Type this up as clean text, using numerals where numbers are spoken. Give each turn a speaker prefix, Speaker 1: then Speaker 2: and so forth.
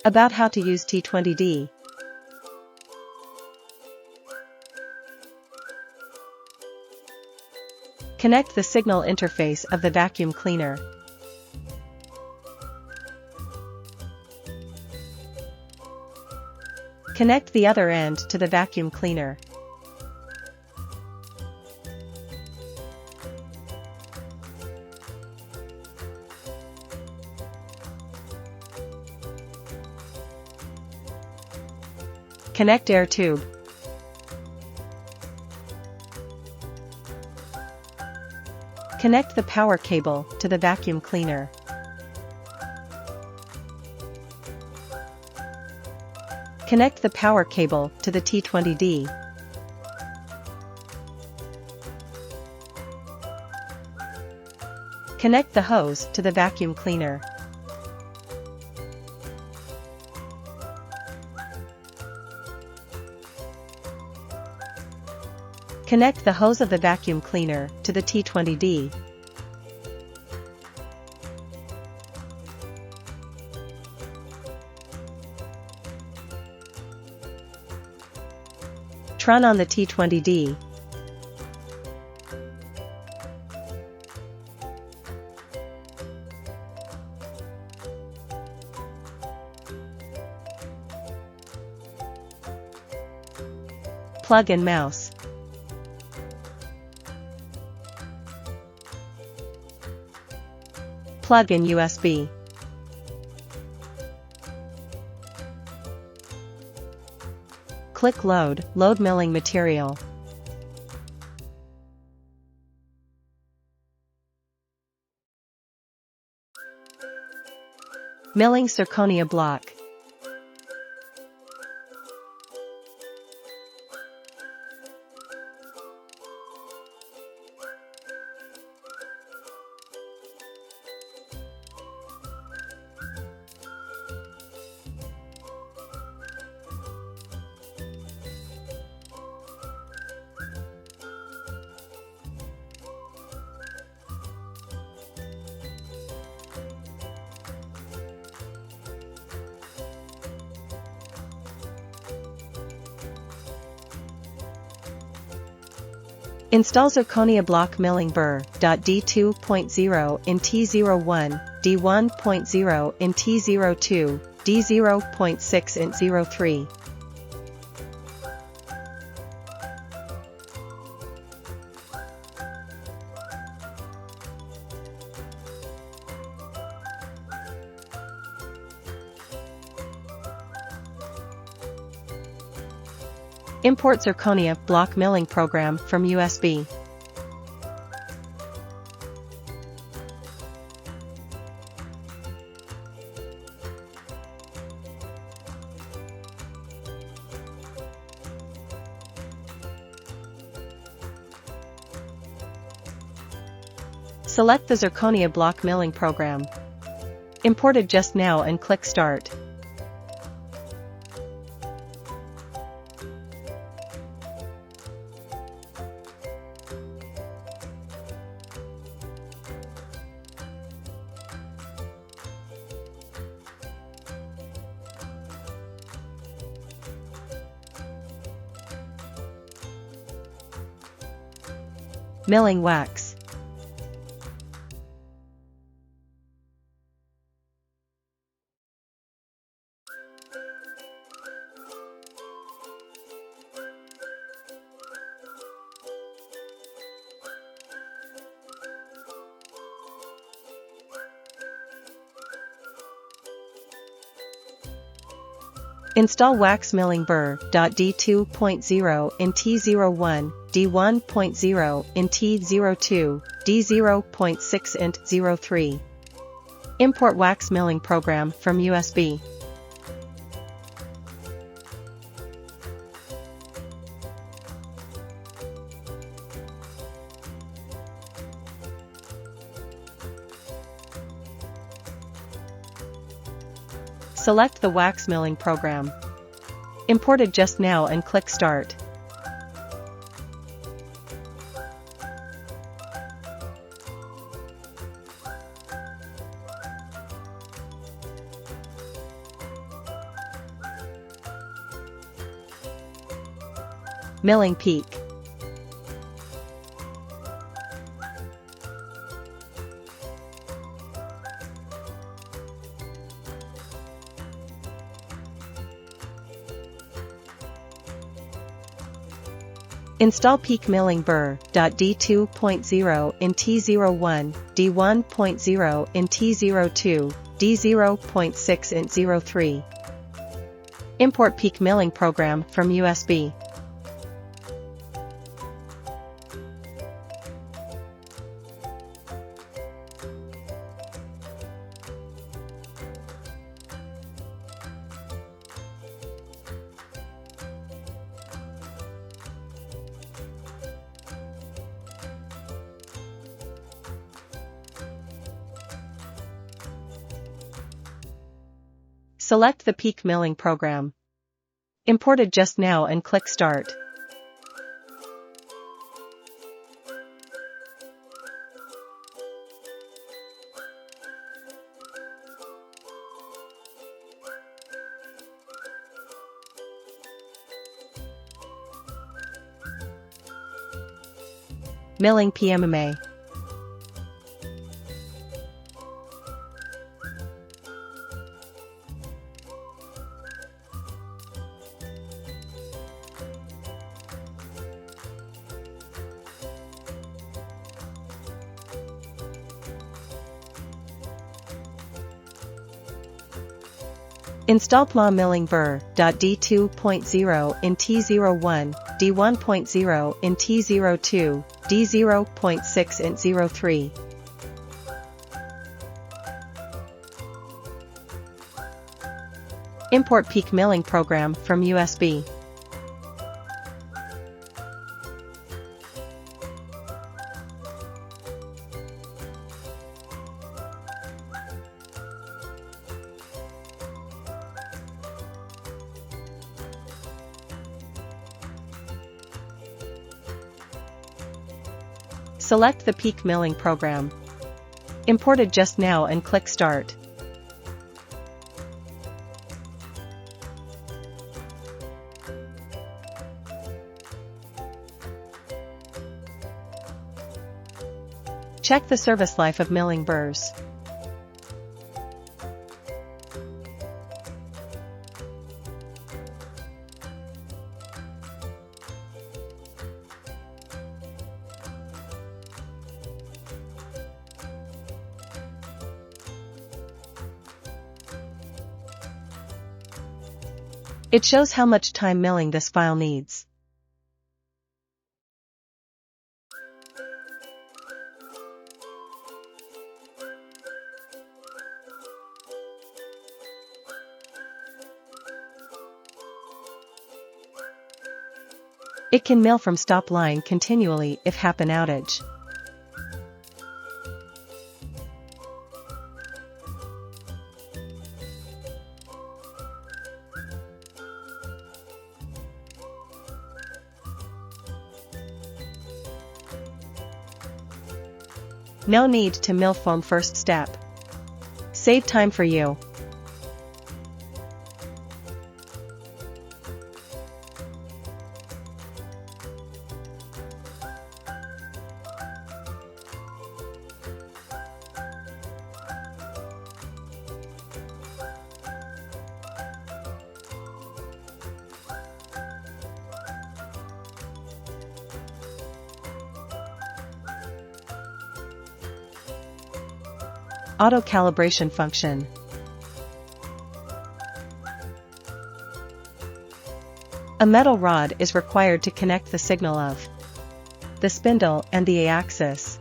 Speaker 1: About how to use T20D. Connect the signal interface of the vacuum cleaner. Connect the other end to the vacuum cleaner. Connect air tube. Connect the power cable to the vacuum cleaner. Connect the power cable to the T20D. Connect the hose to the vacuum cleaner. Connect the hose of the vacuum cleaner to the T20D. Turn on the T20D. Plug in mouse. Plug in USB. Click Load milling material. Milling zirconia block. Install Zirconia block milling burr.D2.0 in T01, D1.0 in T02, D0.6 in 03. Import Zirconia block milling program from USB. Select the Zirconia block milling program. Imported just now and click Start. Milling wax. Install wax milling burr.D2.0 in T01, D1.0 in T02, D0.6 in 03. Import wax milling program from USB. Select the wax milling program. Imported just now and click Start. Milling PEEK. Install PEEK milling burr. D2.0 in T01, D1.0 in T02, D0.6 in 03. Import PEEK milling program from USB. Select the PEEK milling program. Imported just now and click Start. Milling PMMA. Install PMMA milling burr. D2.0 in T01, D1.0 in T02, D0.6 in 03. Import PEEK milling program from USB. Select the PEEK milling program. Imported just now and click Start. Check the service life of milling burrs. It shows how much time milling this file needs. It can mill from stop line continually if happen outage. No need to mill foam first step. Save time for you. Auto calibration function. A metal rod is required to connect the signal of the spindle and the A-axis.